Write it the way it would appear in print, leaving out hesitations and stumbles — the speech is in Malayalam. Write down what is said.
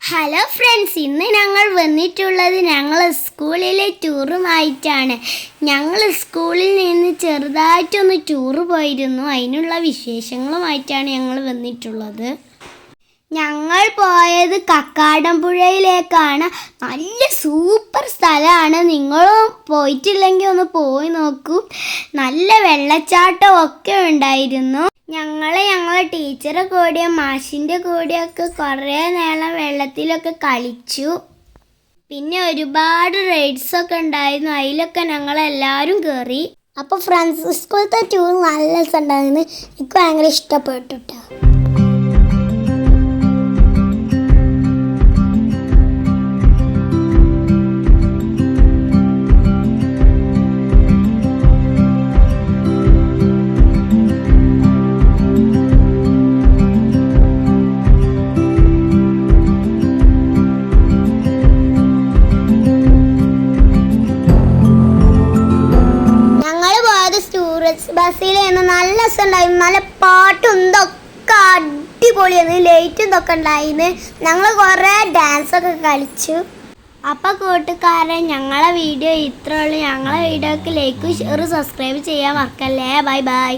ഹലോ ഫ്രണ്ട്സ്, ഇന്ന് ഞങ്ങൾ വന്നിട്ടുള്ളത് ഞങ്ങൾ സ്കൂളിലെ ടൂറുമായിട്ടാണ്. ഞങ്ങൾ സ്കൂളിൽ നിന്ന് ചെറുതായിട്ടൊന്ന് ടൂറ് പോയിരുന്നു. അതിനുള്ള വിശേഷങ്ങളുമായിട്ടാണ് ഞങ്ങൾ വന്നിട്ടുള്ളത്. ഞങ്ങൾ പോയത് കക്കാടംപുഴയിലേക്കാണ്. നല്ല സൂപ്പർ സ്ഥലമാണ്. നിങ്ങളും പോയിട്ടില്ലെങ്കിൽ ഒന്ന് പോയി നോക്കൂ. നല്ല വെള്ളച്ചാട്ടമൊക്കെ ഉണ്ടായിരുന്നു. ഞങ്ങളെ ടീച്ചറെ കൂടെയും മാഷിൻ്റെ കൂടെയൊക്കെ കുറേ നേരം വെള്ളത്തിലൊക്കെ കളിച്ചു. പിന്നെ ഒരുപാട് റൈഡ്സൊക്കെ ഉണ്ടായിരുന്നു. അതിലൊക്കെ ഞങ്ങളെല്ലാവരും കയറി. അപ്പോൾ ഫ്രണ്ട്സ്, സ്കൂളത്തെ ടൂർ നല്ല രസമുണ്ടായിരുന്നു. എനിക്ക് ഭയങ്കര ഇഷ്ടപ്പെട്ടു കേട്ടോ. ബസ്സിലായിരുന്നു. നല്ല രസമുണ്ടായിരുന്നു. നല്ല പാട്ടും ഇതൊക്കെ അടിപൊളിയായിരുന്നു. ലൈറ്റും ഇതൊക്കെ ഉണ്ടായിരുന്നു. ഞങ്ങൾ കുറേ ഡാൻസൊക്കെ കളിച്ചു. അപ്പോൾ കൂട്ടുകാരെ, ഞങ്ങളെ വീഡിയോ ഇത്രയുള്ളൂ. ഞങ്ങളെ വീഡിയോക്ക് ലൈക്ക്, ഷെയർ, സബ്സ്ക്രൈബ് ചെയ്യാൻ മറക്കല്ലേ. Bye bye.